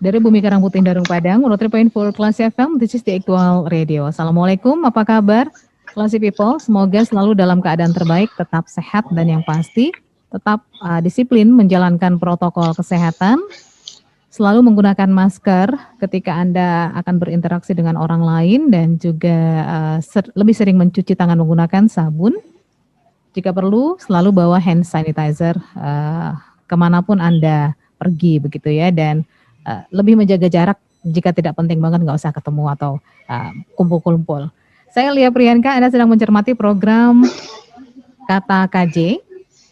Dari Bumi Karang Putih Darung Padang, 103.4 Classy FM, this is the actual radio. Assalamualaikum, apa kabar? Classy People, semoga selalu dalam keadaan terbaik, tetap sehat dan yang pasti, tetap disiplin menjalankan protokol kesehatan, selalu menggunakan masker ketika Anda akan berinteraksi dengan orang lain dan juga lebih sering mencuci tangan menggunakan sabun. Jika perlu, selalu bawa hand sanitizer kemanapun Anda pergi begitu ya, dan lebih menjaga jarak jika tidak penting banget nggak usah ketemu atau kumpul-kumpul. Saya Lia Priyanka, Anda sedang mencermati program Kata KJ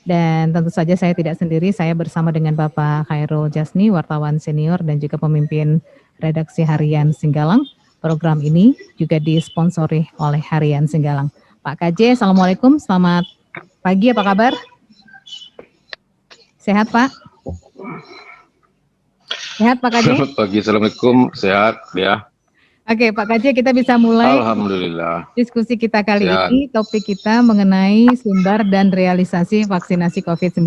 dan tentu saja saya tidak sendiri, saya bersama dengan Bapak Khairul Jasni, wartawan senior dan juga pemimpin redaksi Harian Singgalang. Program ini juga disponsori oleh Harian Singgalang. Pak KJ, Assalamualaikum, selamat pagi, apa kabar? Sehat Pak? Sehat Pak KJ? Selamat pagi, Assalamualaikum, sehat ya. Oke Pak KJ, kita bisa mulai Alhamdulillah. Diskusi kita kali Sehat. ini, topik kita mengenai sumber dan realisasi vaksinasi COVID-19.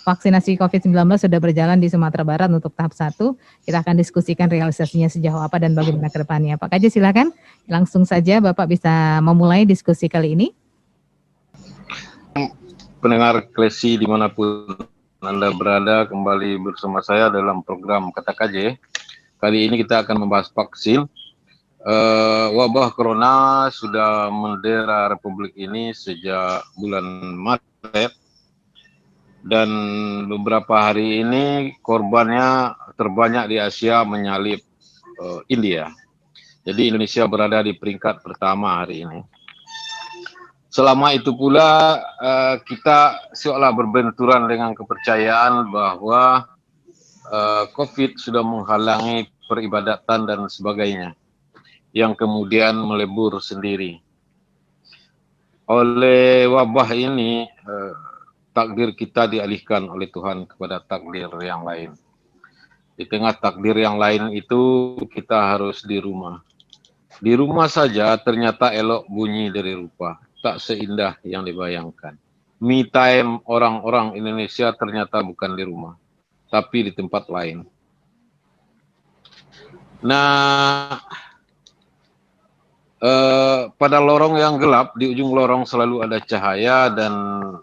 Vaksinasi COVID-19 sudah berjalan di Sumatera Barat untuk tahap 1. Kita akan diskusikan realisasinya sejauh apa dan bagaimana ke depannya. Pak KJ silakan, langsung saja Bapak bisa memulai diskusi kali ini. Pendengar Klesi dimanapun Anda berada, kembali bersama saya dalam program Kata KJ. Kali ini kita akan membahas vaksin. Wabah corona sudah mendera Republik ini sejak bulan Maret dan beberapa hari ini korbannya terbanyak di Asia menyalip India. Jadi Indonesia berada di peringkat pertama hari ini. Selama itu pula kita seolah berbenturan dengan kepercayaan bahwa COVID sudah menghalangi peribadatan dan sebagainya, yang kemudian melebur sendiri. Oleh wabah ini, takdir kita dialihkan oleh Tuhan kepada takdir yang lain. Di tengah takdir yang lain itu, kita harus di rumah. Di rumah saja ternyata elok bunyi dari rupa, tak seindah yang dibayangkan. Me time orang-orang Indonesia ternyata bukan di rumah, tapi di tempat lain. Nah, pada lorong yang gelap, di ujung lorong selalu ada cahaya, dan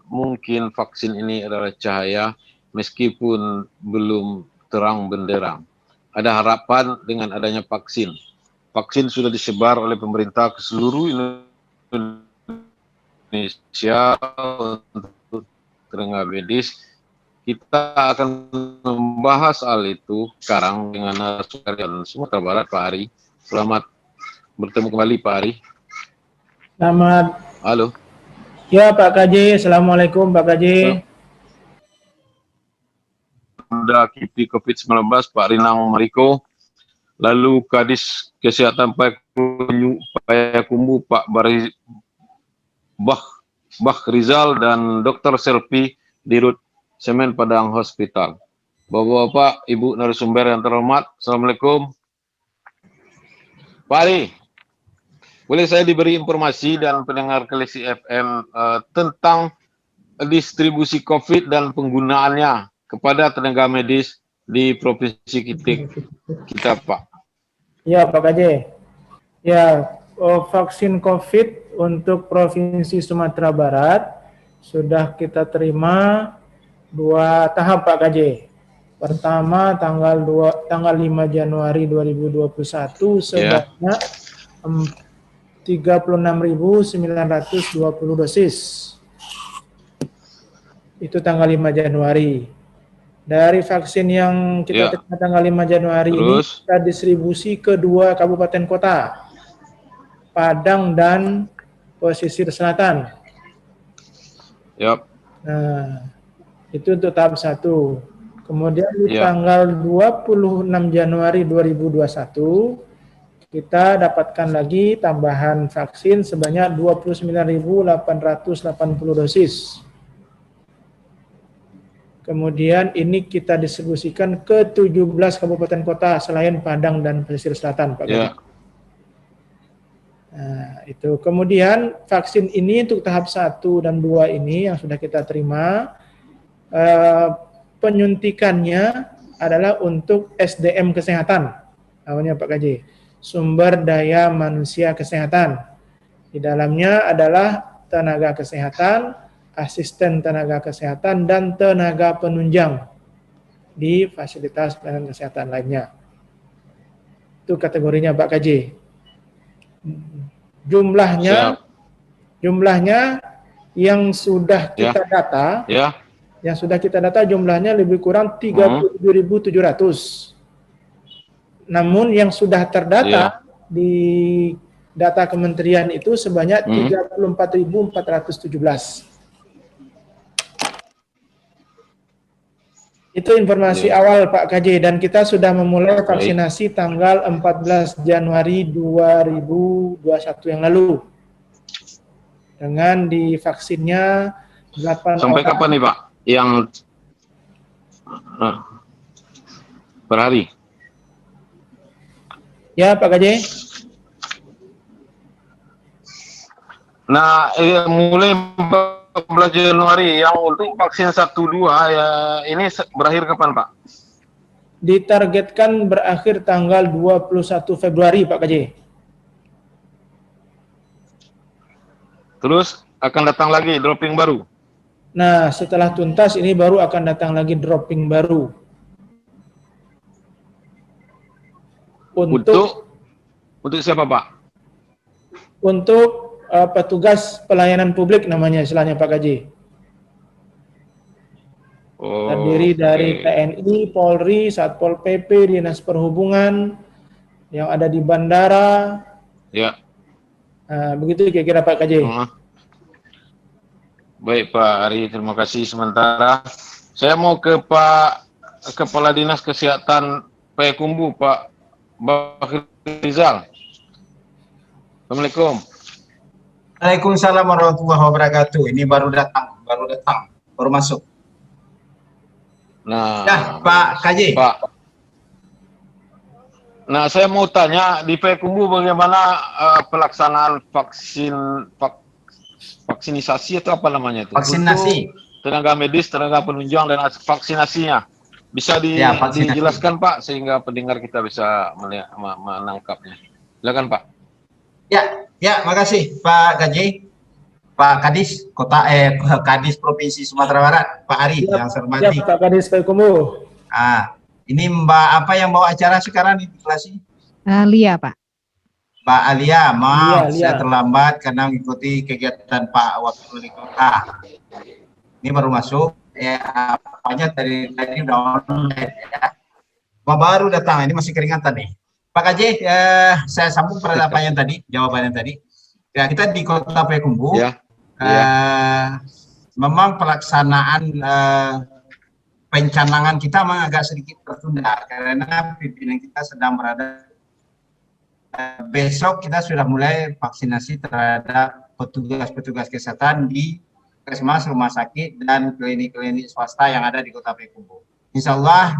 mungkin vaksin ini adalah cahaya meskipun belum terang benderang. Ada harapan dengan adanya vaksin. Vaksin sudah disebar oleh pemerintah ke seluruh Indonesia untuk tenaga medis. Kita akan membahas hal itu sekarang dengan narasumber Sumatera Barat, Pak Ari. Selamat bertemu kembali Pak Ari. Selamat. Halo. Ya Pak KJ, Assalamualaikum Pak KJ. Ada KIPI COVID-19 Pak Rinang Mariko, lalu Kadis Kesehatan Payakumbuh Pak Bah Rizal, dan Dr. Selvi Dirut Semen Padang Hospital. Bapak-bapak, Ibu narasumber yang terhormat, Assalamualaikum. Pak Ari, boleh saya diberi informasi dan pendengar Klesi FM tentang distribusi COVID dan penggunaannya kepada tenaga medis di provinsi kita, Pak? Ya Pak KJ. Ya, vaksin COVID untuk Provinsi Sumatera Barat sudah kita terima 2 tahap Pak KJ. Pertama tanggal 5 Januari 2021 sebanyak 36.920 dosis. Itu tanggal 5 Januari. Dari vaksin yang kita terima tanggal 5 Januari ini, kita distribusi ke 2 kabupaten kota, Padang dan Pesisir Selatan. Nah, itu untuk tahap 1. Kemudian di tanggal 26 Januari 2021, kita dapatkan lagi tambahan vaksin sebanyak 29.880 dosis. Kemudian ini kita distribusikan ke 17 kabupaten kota selain Padang dan Pesisir Selatan, Pak. Nah, itu. Kemudian vaksin ini untuk tahap 1 dan 2 ini yang sudah kita terima, penyuntikannya adalah untuk SDM kesehatan, namanya Pak KJ, sumber daya manusia kesehatan. Di dalamnya adalah tenaga kesehatan, asisten tenaga kesehatan, dan tenaga penunjang di fasilitas pelayanan kesehatan lainnya. Itu kategorinya Pak KJ. Jumlahnya yang sudah kita data, yang sudah kita data jumlahnya lebih kurang 37.700. Namun yang sudah terdata di data kementerian itu sebanyak 34.417. Itu informasi awal Pak KJ, dan kita sudah memulai vaksinasi tanggal 14 Januari 2021 yang lalu. Dengan divaksinnya 8 Sampai orang. kapan nih Pak? Yang per hari? Ya Pak KJ. Nah, mulai 14 Januari yang untuk vaksin 1-2 ya, ini berakhir kapan Pak? Ditargetkan berakhir tanggal 21 Februari Pak KJ. Terus akan datang lagi dropping baru? Nah, setelah tuntas ini baru akan datang lagi dropping baru. Untuk siapa Pak? Untuk petugas pelayanan publik namanya istilahnya Pak KJ. Terdiri dari TNI, Polri, Satpol PP, Dinas Perhubungan yang ada di bandara. Ya. Begitu kira-kira Pak KJ. Baik Pak Ari, terima kasih. Sementara saya mau ke Pak Kepala Dinas Kesehatan Payakumbuh, Pak Bakri Rizal. Assalamualaikum. Waalaikumsalam warahmatullahi wabarakatuh. Ini baru datang, baru masuk. Nah, Pak KJ. Pak. Nah, saya mau tanya di Payakumbuh bagaimana pelaksanaan vaksinisasi atau apa namanya itu? Vaksinasi. Untuk tenaga medis, tenaga penunjang dan vaksinasinya. Bisa dijelaskan Pak sehingga pendengar kita bisa menangkapnya. Silakan Pak. Ya, makasih Pak KJ. Pak Kadis Kadis Provinsi Sumatera Barat, Pak Ari yang saya hormati. Ya, Pak Kadis Payakumbuh. Ini Mbak apa yang bawa acara sekarang di kelas ini? Lia, Pak. Pak Alia, maaf Lia. saya terlambat karena mengikuti kegiatan Pak Wakil Wali Kota. Ini baru masuk, apanya tadi udah online ya. Baru datang, ini masih keringatan nih. Pak KJ, saya sambung pada jawabannya tadi. Ya, kita di Kota Payakumbuh, memang pelaksanaan pencanangan kita memang agak sedikit tertunda karena pimpinan kita sedang berada. Besok kita sudah mulai vaksinasi terhadap petugas-petugas kesehatan di puskesmas, rumah sakit, dan klinik-klinik swasta yang ada di Kota Payakumbuh. Insya Allah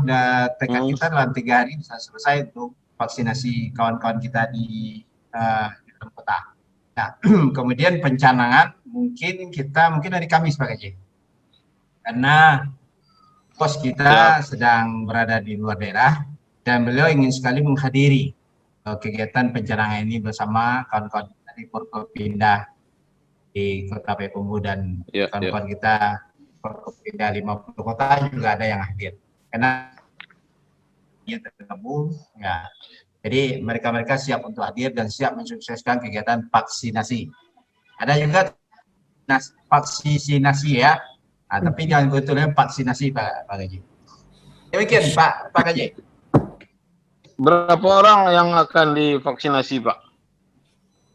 tekad kita dalam 3 hari bisa selesai untuk vaksinasi kawan-kawan kita di dalam kota. Nah, kemudian pencanangan mungkin hari Kamis Pak KJ. Karena pos kita sedang berada di luar daerah dan beliau ingin sekali menghadiri kegiatan pencanangan ini bersama kawan-kawan dari Forkopimda di Kota Payakumbuh dan kawan-kawan kita Forkopimda 50 kota juga ada yang hadir. Karena dia tergabung, ya. Jadi mereka siap untuk hadir dan siap mensukseskan kegiatan vaksinasi. Ada juga vaksinasi ya. Tapi jangan betulnya vaksinasi Pak KJ. Demikian Pak KJ. Berapa orang yang akan divaksinasi Pak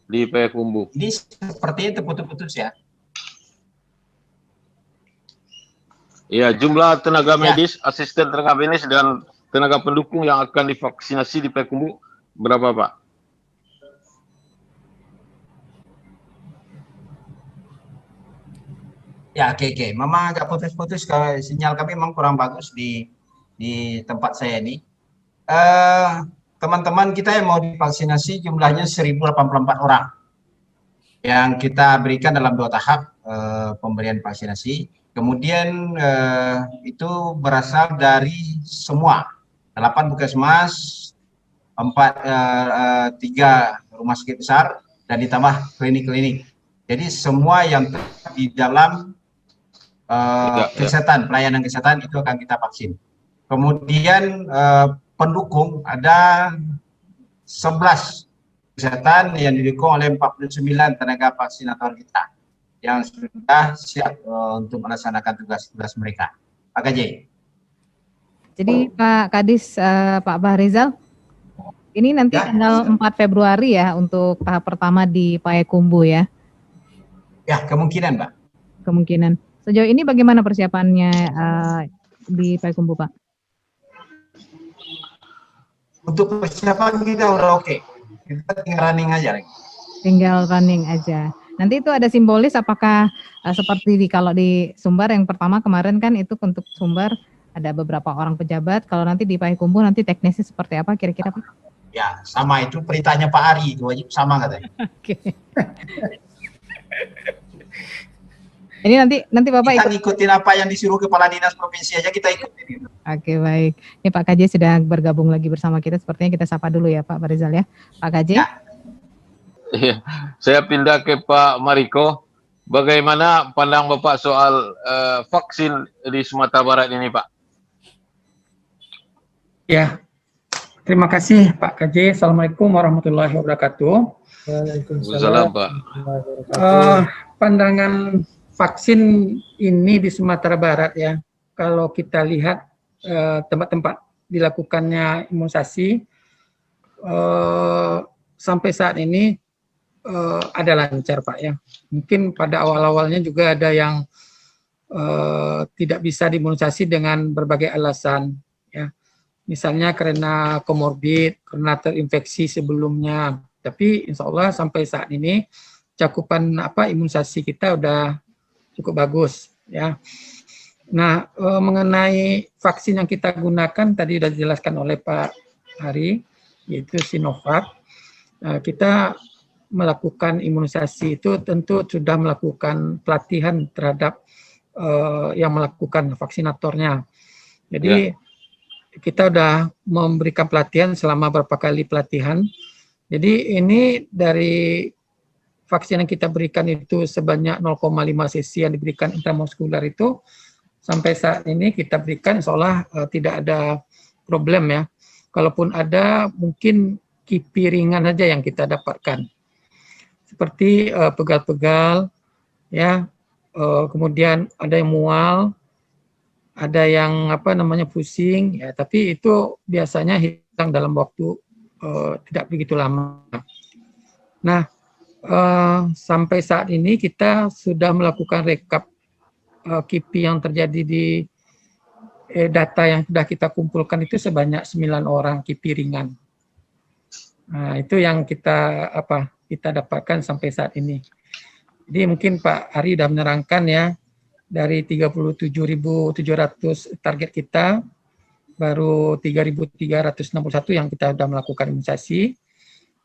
di Payakumbuh? Ini sepertinya terputus-putus ya. Ya, jumlah tenaga medis, asisten tenaga medis dan tenaga pendukung yang akan divaksinasi di Payakumbuh berapa Pak? Ya, oke. Memang agak putus-putus kalau sinyal kami memang kurang bagus di tempat saya ini. Teman-teman kita yang mau divaksinasi jumlahnya 1.084 orang yang kita berikan dalam 2 tahap pemberian vaksinasi. Kemudian itu berasal dari semua 8 puskesmas, 3 rumah sakit besar, dan ditambah klinik-klinik. Jadi semua yang di dalam kesehatan, pelayanan kesehatan itu akan kita vaksin. Kemudian pendukung ada 11 kesehatan yang didukung oleh 49 tenaga vaksinator kita yang sudah siap untuk melaksanakan tugas-tugas mereka. Pak KJ. Jadi Pak Kadis, Pak Bahrizal, ini nanti tanggal 4 Februari ya untuk tahap pertama di Payakumbuh ya? Ya, kemungkinan Pak. Kemungkinan. Sejauh ini bagaimana persiapannya di Payakumbuh Pak? Untuk persiapan kita udah oke. Kita tinggal running aja. Tinggal running aja. Nanti itu ada simbolis apakah seperti kalau di Sumbar yang pertama kemarin kan itu untuk Sumbar ada beberapa orang pejabat. Kalau nanti di Payakumbuh nanti teknisnya seperti apa kira-kira Pak? Ya sama itu perintahnya Pak Ari, itu wajib sama katanya. Oke. Ini nanti Bapak kita ikutin apa yang disuruh kepala dinas provinsi aja kita ikutin. Oke baik. Ini Pak KJ sudah bergabung lagi bersama kita. Sepertinya kita sapa dulu ya Pak Bahrizal ya. Pak KJ. Ya. Saya pindah ke Pak Mariko. Bagaimana pandang Bapak soal vaksin di Sumatera Barat ini, Pak? Ya, terima kasih Pak KJ. Assalamualaikum warahmatullahi wabarakatuh. Waalaikumsalam, Pak. Pandangan vaksin ini di Sumatera Barat ya, kalau kita lihat tempat-tempat dilakukannya imunisasi sampai saat ini ada lancar Pak ya. Mungkin pada awal-awalnya juga ada yang tidak bisa diimunisasi dengan berbagai alasan ya. Misalnya karena komorbid, karena terinfeksi sebelumnya. Tapi insya Allah sampai saat ini cakupan imunisasi kita udah cukup bagus ya. Nah, mengenai vaksin yang kita gunakan tadi sudah dijelaskan oleh Pak Hari, yaitu Sinovac. Kita melakukan imunisasi itu tentu sudah melakukan pelatihan terhadap yang melakukan vaksinatornya. Jadi kita sudah memberikan pelatihan selama beberapa kali pelatihan. Jadi ini dari vaksin yang kita berikan itu sebanyak 0,5 cc yang diberikan intramuskular itu sampai saat ini kita berikan seolah tidak ada problem ya. Kalaupun ada mungkin kipi ringan saja yang kita dapatkan. Seperti pegal-pegal ya. Kemudian ada yang mual, ada yang pusing ya, tapi itu biasanya hilang dalam waktu tidak begitu lama. Nah, sampai saat ini kita sudah melakukan rekap KIPI yang terjadi di data yang sudah kita kumpulkan itu sebanyak 9 orang KIPI ringan. Nah, itu yang kita dapatkan sampai saat ini. Jadi mungkin Pak Ari sudah menerangkan ya, dari 37.700 target kita, baru 3.361 yang kita sudah melakukan imunisasi,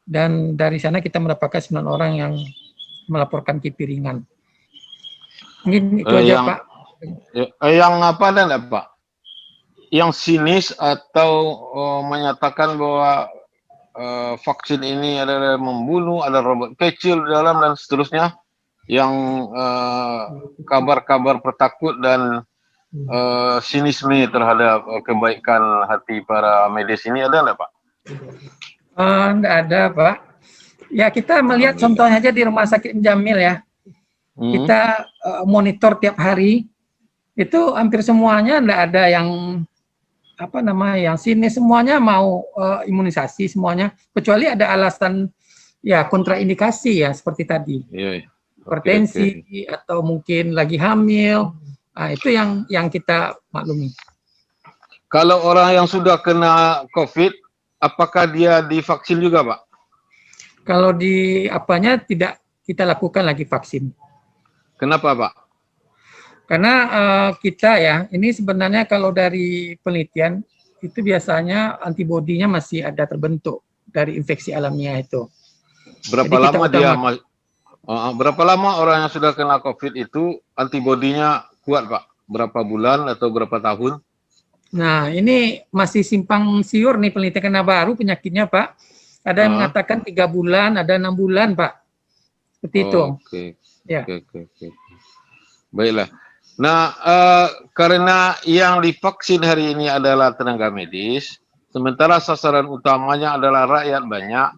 dan dari sana kita mendapatkan 9 orang yang melaporkan KIPI ringan. Mungkin itu aja Pak. Yang apa dan Pak? Yang sinis atau menyatakan bahwa vaksin ini adalah membunuh, ada robot kecil di dalam dan seterusnya, yang kabar-kabar petakut dan sinisme terhadap kebaikan hati para medis ini ada nggak Pak? Nggak ada Pak. Ya kita melihat contohnya aja di Rumah Sakit Jamil ya. Kita monitor tiap hari, itu hampir semuanya nggak ada yang yang sinis, semuanya mau imunisasi semuanya, kecuali ada alasan ya kontraindikasi ya seperti tadi. Hipertensi atau mungkin lagi hamil. Nah, itu yang kita maklumi. Kalau orang yang sudah kena COVID, apakah dia divaksin juga, Pak? Kalau di tidak kita lakukan lagi vaksin. Kenapa, Pak? Karena kita ya, ini sebenarnya kalau dari penelitian itu biasanya antibodinya masih ada terbentuk dari infeksi alamiah itu. Berapa lama orang yang sudah kena COVID itu antibodinya kuat, Pak? Berapa bulan atau berapa tahun? Nah, ini masih simpang siur nih penelitian baru penyakitnya, Pak. Ada yang mengatakan 3 bulan, ada 6 bulan, Pak. Seperti itu. Oke. Ya. Oke. Baiklah. Nah, karena yang divaksin hari ini adalah tenaga medis, sementara sasaran utamanya adalah rakyat banyak,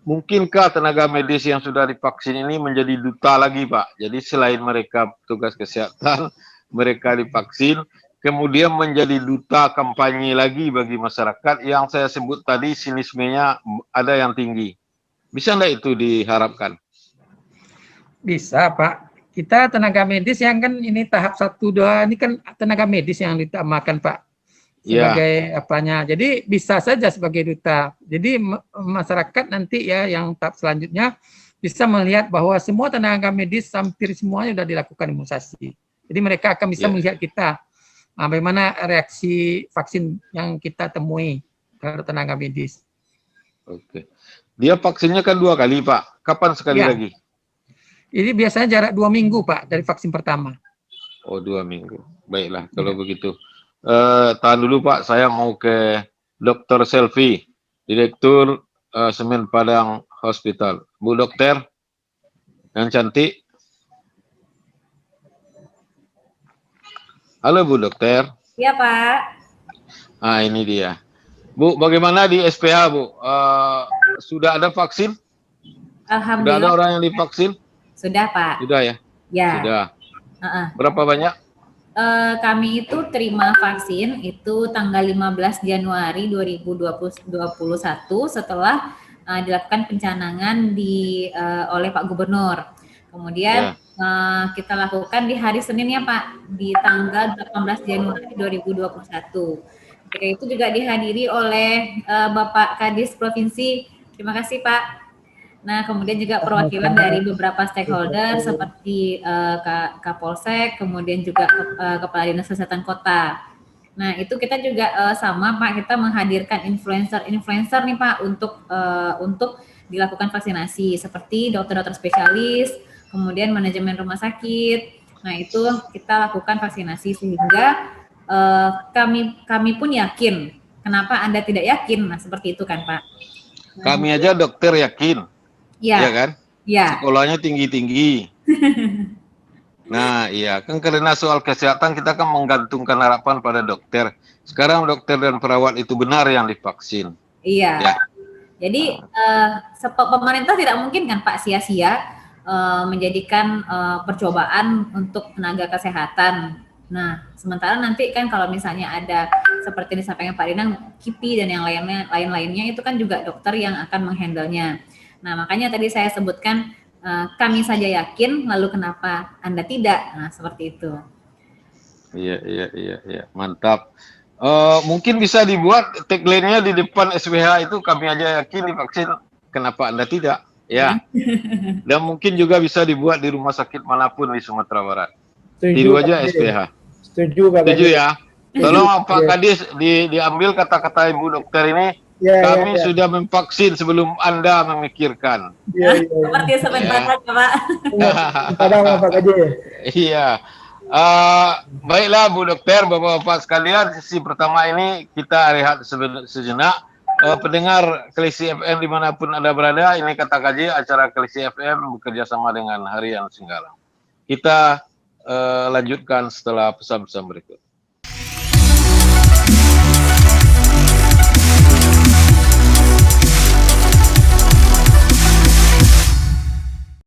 mungkinkah tenaga medis yang sudah divaksin ini menjadi duta lagi, Pak? Jadi selain mereka petugas kesehatan, mereka divaksin, kemudian menjadi duta kampanye lagi bagi masyarakat yang saya sebut tadi sinismenya ada yang tinggi. Bisa enggak itu diharapkan? Bisa, Pak. Kita tenaga medis yang kan ini tahap 1, 2, ini kan tenaga medis yang ditamakan, Pak. Sebagai apanya. Jadi bisa saja sebagai duta. Jadi masyarakat nanti ya yang tahap selanjutnya bisa melihat bahwa semua tenaga medis hampir semuanya sudah dilakukan imunisasi. Jadi mereka akan bisa melihat kita bagaimana reaksi vaksin yang kita temui terhadap tenaga medis. Oke. Dia vaksinnya kan 2 kali, Pak. Kapan sekali lagi? Ini biasanya jarak 2 minggu, Pak, dari vaksin pertama. Oh, 2 minggu. Baiklah, kalau begitu. Tahan dulu, Pak. Saya mau ke Dr. Selvi, Direktur Semen Padang Hospital. Bu Dokter, yang cantik. Halo, Bu Dokter. Iya, Pak. Ah, ini dia. Bu, bagaimana di SPH, Bu? Sudah ada vaksin? Alhamdulillah. Sudah ada orang yang divaksin? Sudah, Pak. Sudah ya? Ya. Sudah. Berapa banyak? Kami itu terima vaksin itu tanggal 15 Januari 2021 setelah dilakukan pencanangan oleh Pak Gubernur. Kemudian kita lakukan di hari Senin ya, Pak, di tanggal 18 Januari 2021. Ketika itu juga dihadiri oleh Bapak Kadis Provinsi. Terima kasih, Pak. Nah, kemudian juga perwakilan dari beberapa stakeholder seperti Kapolsek, kemudian juga Kepala Dinas Kesehatan Kota. Nah, itu kita juga sama, Pak, kita menghadirkan influencer nih, Pak, untuk dilakukan vaksinasi seperti dokter-dokter spesialis, kemudian manajemen rumah sakit. Nah, itu kita lakukan vaksinasi sehingga kami pun yakin. Kenapa Anda tidak yakin? Nah, seperti itu kan, Pak. Kami aja dokter yakin. Iya kan? Iya. Sekolahnya tinggi-tinggi. Nah, iya. Kan karena soal kesehatan kita kan menggantungkan harapan pada dokter. Sekarang dokter dan perawat itu benar yang divaksin. Iya. Ya. Jadi pemerintah tidak mungkin kan, Pak, sia-sia menjadikan percobaan untuk tenaga kesehatan. Nah, sementara nanti kan kalau misalnya ada seperti disampaikan Pak Dinang, KIPI dan yang lain-lainnya itu kan juga dokter yang akan menghandle-nya. Nah, makanya tadi saya sebutkan kami saja yakin, lalu kenapa Anda tidak? Nah, seperti itu. Iya. Mantap. Mungkin bisa dibuat tagline-nya di depan SPH itu, kami aja yakin divaksin, kenapa Anda tidak? Ya. Dan mungkin juga bisa dibuat di rumah sakit manapun di Sumatera Barat. Tiru aja SPH. Setuju, Pak. Setuju ya. Tolong Pak Kadis diambil kata-kata Ibu Dokter ini. Kami sudah memvaksin sebelum Anda memikirkan. Seperti sebentar saja, Pak. Padahal Pak Kadis. Iya. Baiklah Bu Dokter, Bapak-Bapak sekalian, sesi pertama ini kita rehat sejenak. Pendengar Klisi FM dimanapun Anda berada, ini Kata KJ, acara Klisi FM bekerja sama dengan Harian Singgalang. Kita lanjutkan setelah pesan-pesan berikut.